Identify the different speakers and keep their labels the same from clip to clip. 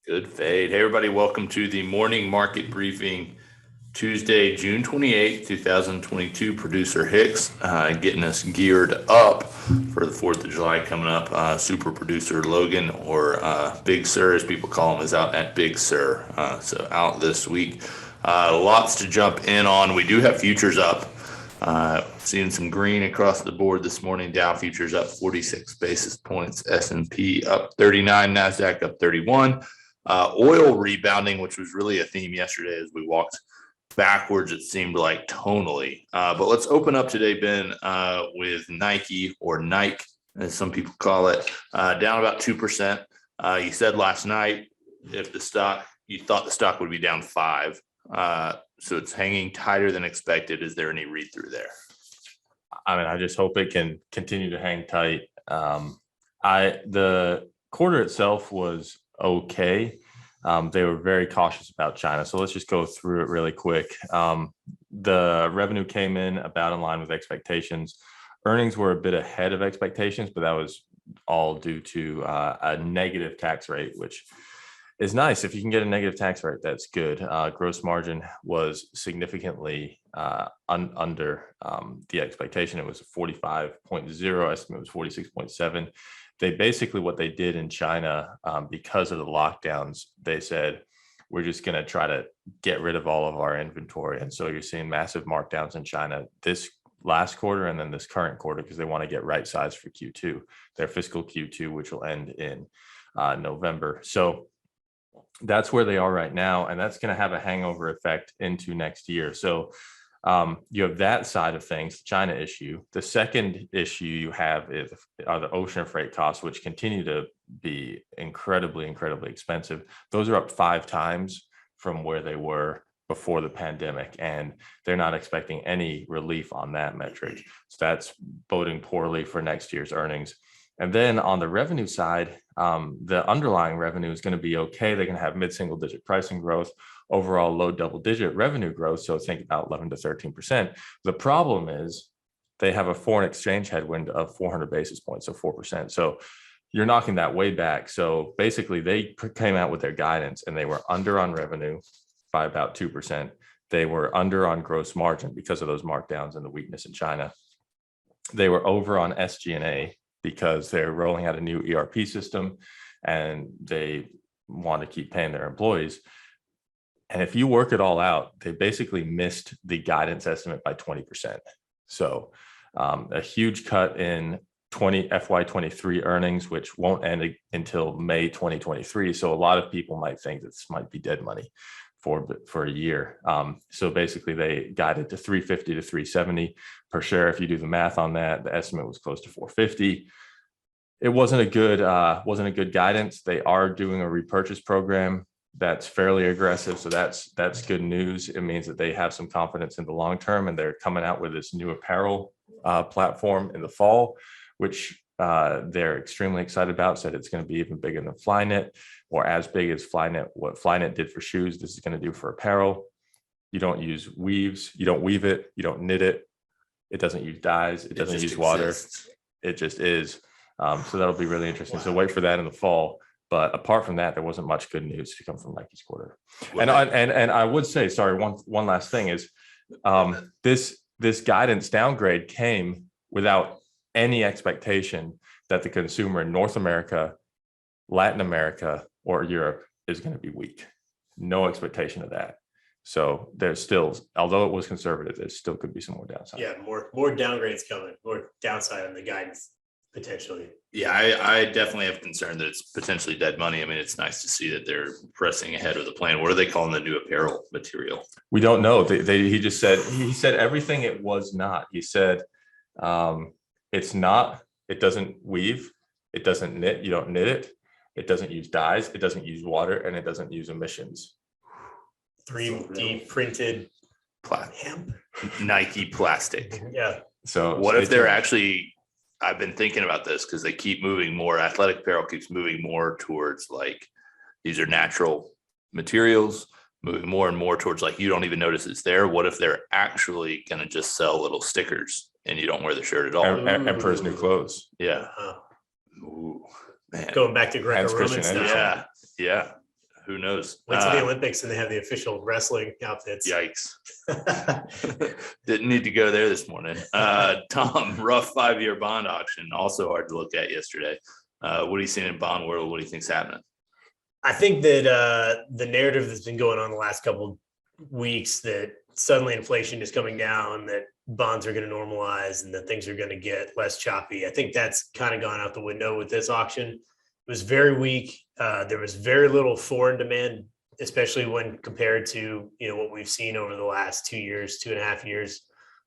Speaker 1: Good fade. Hey, everybody. Welcome to the morning market briefing, Tuesday, June 28th, 2022. Producer Hicks getting us geared up for the 4th of July coming up. Super producer Logan, or Big Sir, as people call him, is out at Big Sir. So out this week. Lots to jump in on. We do have futures up. Seeing some green across the board this morning. Dow futures up 46 basis points. S&P up 39. NASDAQ up 31. Oil rebounding, which was really a theme yesterday as we walked backwards, it seemed like tonally. But let's open up today, Ben, with Nike, or Nike, as some people call it, down about 2%. You said last night you thought the stock would be down 5%. So it's hanging tighter than expected. Is there any read through there?
Speaker 2: I just hope it can continue to hang tight. The quarter itself was okay. They were very cautious about China. So let's just go through it really quick. The revenue came in about in line with expectations. Earnings were a bit ahead of expectations, but that was all due to a negative tax rate, which is nice. If you can get a negative tax rate, that's good. Gross margin was significantly under the expectation. It was 45.0. Estimate was 46.7. What they did in China, because of the lockdowns, they said, we're just going to try to get rid of all of our inventory. And so you're seeing massive markdowns in China this last quarter and then this current quarter, because they want to get right sized for Q2, their fiscal Q2, which will end in November. So that's where they are right now. And that's going to have a hangover effect into next year. So you have that side of things, the China issue. The second issue you have are the ocean freight costs, which continue to be incredibly, incredibly expensive. Those are up 5 times from where they were before the pandemic, and they're not expecting any relief on that metric. So that's boding poorly for next year's earnings. And then on the revenue side, the underlying revenue is going to be okay. They're going to have mid-single digit pricing growth, overall low double-digit revenue growth. So think about 11 to 13%. The problem is they have a foreign exchange headwind of 400 basis points, so 4%. So you're knocking that way back. So basically, they came out with their guidance, and they were under on revenue by about 2%. They were under on gross margin because of those markdowns and the weakness in China. They were over on SG&A because they're rolling out a new ERP system and they want to keep paying their employees. And if you work it all out, they basically missed the guidance estimate by 20%. So a huge cut in FY23 earnings, which won't end until May 2023. So a lot of people might think this might be dead money for a year. So basically they guided to 350 to 370 per share. If you do the math on that, the estimate was close to 450. It wasn't a good guidance. They are doing a repurchase program that's fairly aggressive. So that's good news. It means that they have some confidence in the long term, and they're coming out with this new apparel platform in the fall, which they're extremely excited about. Said it's going to be even bigger than Flyknit, or as big as Flyknit. What Flyknit did for shoes, this is going to do for apparel. You don't use weaves. You don't weave it. You don't knit it. It doesn't use dyes. It doesn't use water. It just is. So that'll be really interesting. Wow. So wait for that in the fall. But apart from that, there wasn't much good news to come from Nike's quarter. And I would say, sorry, one last thing is this guidance downgrade came without any expectation that the consumer in North America, Latin America, or Europe is going to be weak. No expectation of that. So there's still, although it was conservative, there still could be some more downside.
Speaker 3: Yeah, more downgrades coming, more downside on the guidance potentially.
Speaker 1: Yeah, I definitely have concern that it's potentially dead money. I mean, it's nice to see that they're pressing ahead of the plan. What are they calling the new apparel material?
Speaker 2: We don't know. He said everything it was not. He said it's not, it doesn't weave, it doesn't knit, you don't knit it, it doesn't use dyes, it doesn't use water, and it doesn't use emissions.
Speaker 3: 3D printed hemp,
Speaker 1: Nike plastic.
Speaker 3: Yeah.
Speaker 1: So what if they're actually, I've been thinking about this because they keep moving more, athletic apparel keeps moving more towards like, these are natural materials, moving more and more towards like, you don't even notice it's there. What if they're actually going to just sell little stickers and you don't wear the shirt at all?
Speaker 2: Emperor's New Clothes.
Speaker 1: Yeah. Ooh, man.
Speaker 3: Going back to Greco-Roman
Speaker 2: Christian
Speaker 3: style.
Speaker 1: Yeah. Who knows?
Speaker 3: Went to the Olympics and they have the official wrestling outfits.
Speaker 1: Yikes. Didn't need to go there this morning. Tom, rough 5-year bond auction, also hard to look at yesterday. What are you seeing in bond world? What do you think's happening?
Speaker 3: I think that the narrative that's been going on the last couple weeks that suddenly inflation is coming down, that bonds are going to normalize and that things are going to get less choppy. I think that's kind of gone out the window with this auction. It was very weak. There was very little foreign demand, especially when compared to, what we've seen over the last 2 years, 2.5 years.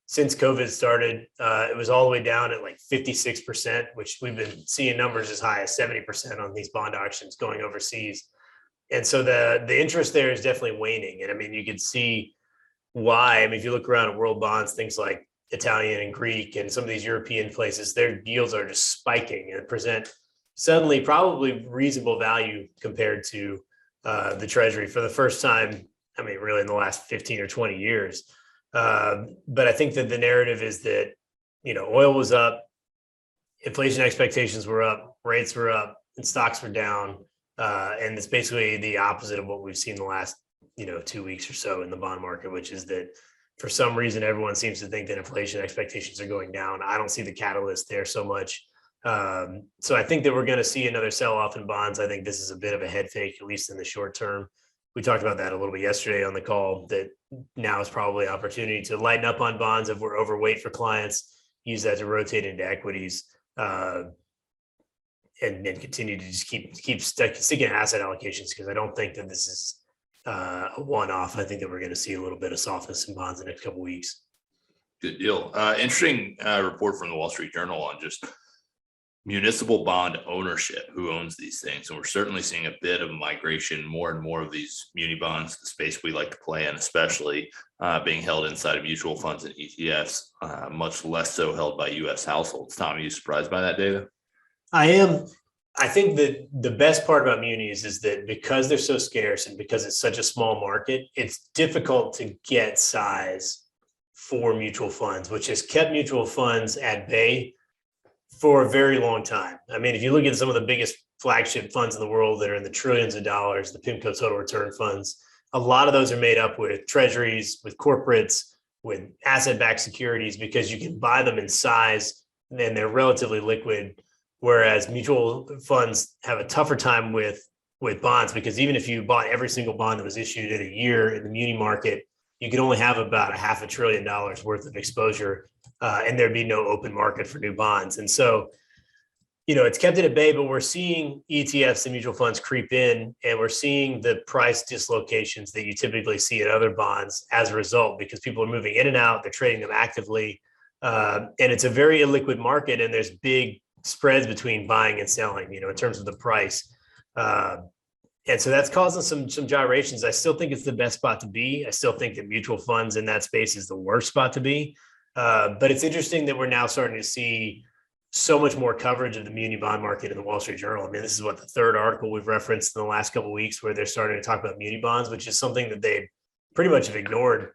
Speaker 3: Since COVID started, it was all the way down at like 56%, which we've been seeing numbers as high as 70% on these bond auctions going overseas. And so the interest there is definitely waning. And I mean, you could see why. I mean, if you look around at world bonds, things like Italian and Greek and some of these European places, their yields are just spiking and present suddenly probably reasonable value compared to the Treasury for the first time, I mean, really in the last 15 or 20 years. But I think that the narrative is that, oil was up, inflation expectations were up, rates were up, and stocks were down. And it's basically the opposite of what we've seen the last, 2 weeks or so in the bond market, which is that for some reason, everyone seems to think that inflation expectations are going down. I don't see the catalyst there so much. So I think that we're going to see another sell-off in bonds. I think this is a bit of a head fake, at least in the short term. We talked about that a little bit yesterday on the call, that now is probably opportunity to lighten up on bonds if we're overweight for clients, use that to rotate into equities, and continue to just keep sticking asset allocations, because I don't think that this is a one-off. I think that we're going to see a little bit of softness in bonds in the next couple of weeks.
Speaker 1: Good deal. Interesting report from the Wall Street Journal on just municipal bond ownership, who owns these things. And we're certainly seeing a bit of migration, more and more of these muni bonds, the space we like to play in, especially being held inside of mutual funds and ETFs, much less so held by U.S. households. Tom, are you surprised by that data?
Speaker 3: I am. I think that the best part about munis is that because they're so scarce and because it's such a small market, it's difficult to get size for mutual funds, which has kept mutual funds at bay for a very long time. I mean, if you look at some of the biggest flagship funds in the world that are in the trillions of dollars, the PIMCO total return funds, a lot of those are made up with treasuries, with corporates, with asset-backed securities, because you can buy them in size and they're relatively liquid. Whereas mutual funds have a tougher time with bonds, because even if you bought every single bond that was issued in a year in the muni market, you could only have about $500 billion worth of exposure, and there'd be no open market for new bonds. And so, it's kept it at bay, but we're seeing ETFs and mutual funds creep in, and we're seeing the price dislocations that you typically see in other bonds as a result, because people are moving in and out, they're trading them actively, and it's a very illiquid market, and there's big spreads between buying and selling, in terms of the price. And so that's causing some gyrations. I still think it's the best spot to be. I still think that mutual funds in that space is the worst spot to be. But it's interesting that we're now starting to see so much more coverage of the muni bond market in the Wall Street Journal. I mean, this is the third article we've referenced in the last couple of weeks where they're starting to talk about muni bonds, which is something that they pretty much have ignored.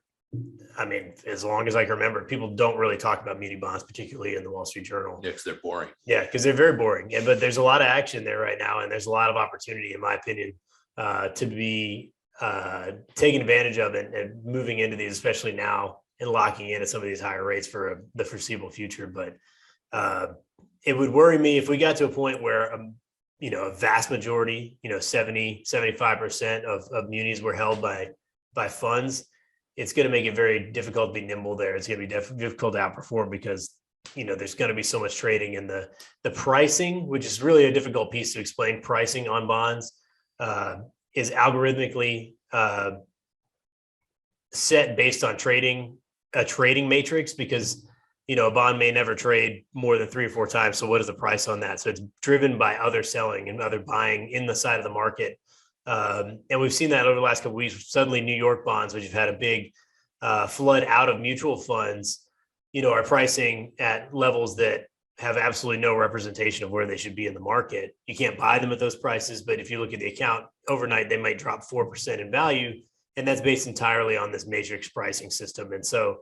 Speaker 3: I mean, as long as I can remember, people don't really talk about muni bonds, particularly in the Wall Street Journal.
Speaker 1: Yeah, because they're boring.
Speaker 3: Yeah, because they're very boring. But there's a lot of action there right now, and there's a lot of opportunity, in my opinion, to be taking advantage of it and moving into these, especially now, and locking in at some of these higher rates for the foreseeable future. But it would worry me if we got to a point where, a vast majority, 70, 75% of munis were held by funds. It's going to make it very difficult to be nimble there. It's going to be difficult to outperform, because there's going to be so much trading, and the pricing, which is really a difficult piece to explain. Pricing on bonds is algorithmically set based on a trading matrix, because a bond may never trade more than 3 or 4 times. So what is the price on that? So it's driven by other selling and other buying in the side of the market. And we've seen that over the last couple of weeks. Suddenly New York bonds, which have had a big flood out of mutual funds, are pricing at levels that have absolutely no representation of where they should be in the market. You can't buy them at those prices, but if you look at the account overnight, they might drop 4% in value. And that's based entirely on this matrix pricing system. And so,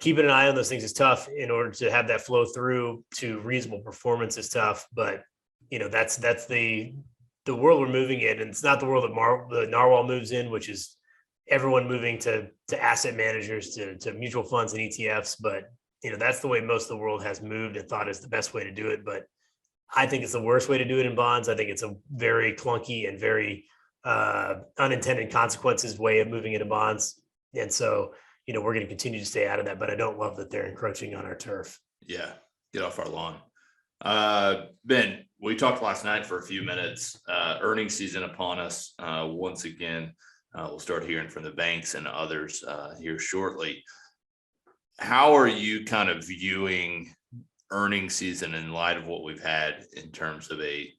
Speaker 3: keeping an eye on those things is tough. In order to have that flow through to reasonable performance is tough, but that's the the world we're moving in, and it's not the world that the narwhal moves in, which is everyone moving to asset managers, to mutual funds and ETFs. But that's the way most of the world has moved and thought is the best way to do it. But I think it's the worst way to do it in bonds. I think it's a very clunky and very unintended consequences way of moving into bonds. And so, we're going to continue to stay out of that, but I don't love that they're encroaching on our turf.
Speaker 1: Yeah. Get off our lawn. Ben, we talked last night for a few minutes, earnings season upon us. Once again, we'll start hearing from the banks and others here shortly. How are you kind of viewing earnings season in light of what we've had in terms of a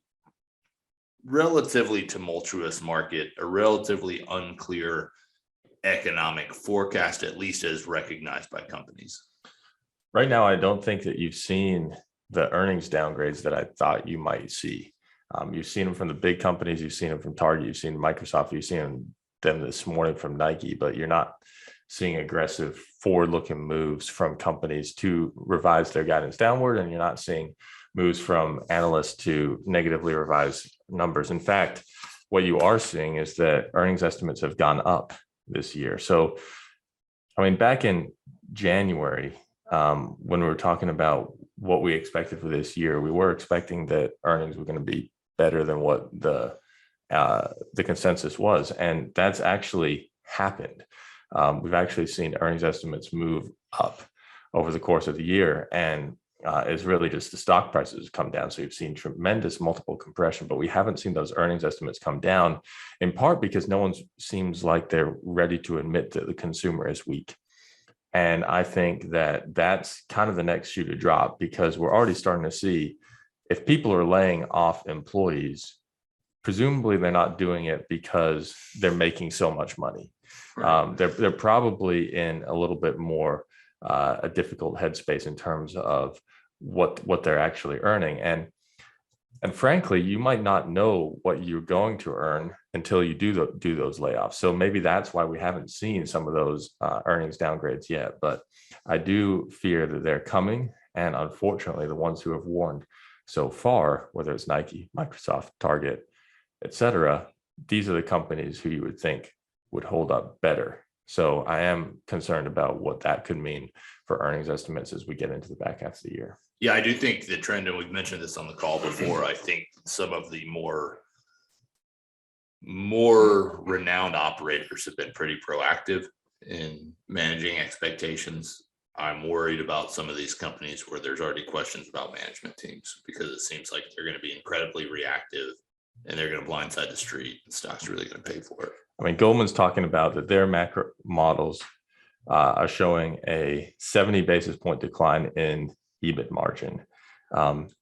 Speaker 1: relatively tumultuous market, a relatively unclear economic forecast, at least as recognized by companies?
Speaker 2: Right now, I don't think that you've seen the earnings downgrades that I thought you might see. You've seen them from the big companies, you've seen them from Target, you've seen Microsoft, you've seen them this morning from Nike, but you're not seeing aggressive forward-looking moves from companies to revise their guidance downward, and you're not seeing moves from analysts to negatively revise numbers. In fact, what you are seeing is that earnings estimates have gone up this year. So, back in January, when we were talking about what we expected for this year, we were expecting that earnings were going to be better than what the consensus was, and that's actually happened. We've actually seen earnings estimates move up over the course of the year, and it's really just the stock prices come down. So you've seen tremendous multiple compression, but we haven't seen those earnings estimates come down, in part because no one seems like they're ready to admit that the consumer is weak. And I think that that's kind of the next shoe to drop, because we're already starting to see, if people are laying off employees, presumably they're not doing it because they're making so much money. Right. They're probably in a little bit more a difficult headspace in terms of what they're actually earning. And frankly, you might not know what you're going to earn until you do those layoffs. So maybe that's why we haven't seen some of those earnings downgrades yet. But I do fear that they're coming. And unfortunately, the ones who have warned so far, whether it's Nike, Microsoft, Target, et cetera, these are the companies who you would think would hold up better. So I am concerned about what that could mean for earnings estimates as we get into the back half of the year.
Speaker 1: Yeah, I do think the trend, and we've mentioned this on the call before, I think some of the more renowned operators have been pretty proactive in managing expectations. I'm worried about some of these companies where there's already questions about management teams, because it seems like they're going to be incredibly reactive and they're going to blindside the street, and stock's really going to pay for it.
Speaker 2: Goldman's talking about that their macro models are showing a 70 basis point decline in EBIT margin.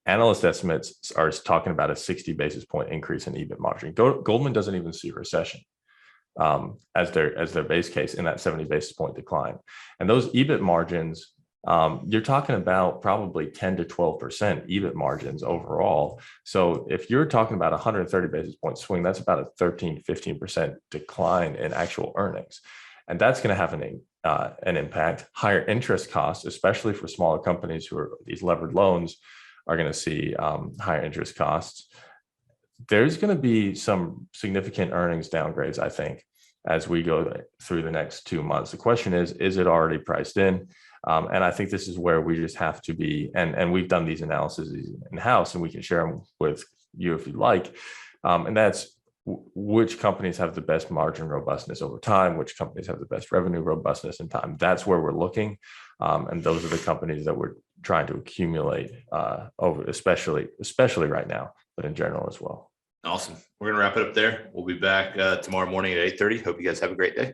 Speaker 2: Analyst estimates are talking about a 60 basis point increase in EBIT margin. Goldman doesn't even see recession as their base case in that 70 basis point decline. And those EBIT margins, you're talking about probably 10 to 12% EBIT margins overall. So if you're talking about 130 basis point swing, that's about a 13, 15% decline in actual earnings. And that's going to have an impact. Higher interest costs, especially for smaller companies who are these levered loans, are going to see higher interest costs. There's going to be some significant earnings downgrades, I think, as we go through the next 2 months. The question is it already priced in? And I think this is where we just have to be, and we've done these analyses in-house, and we can share them with you if you'd like. And that's which companies have the best margin robustness over time, which companies have the best revenue robustness in time. That's where we're looking. And those are the companies that we're trying to accumulate over, especially right now, but in general as well.
Speaker 1: Awesome. We're going to wrap it up there. We'll be back tomorrow morning at 8:30. Hope you guys have a great day.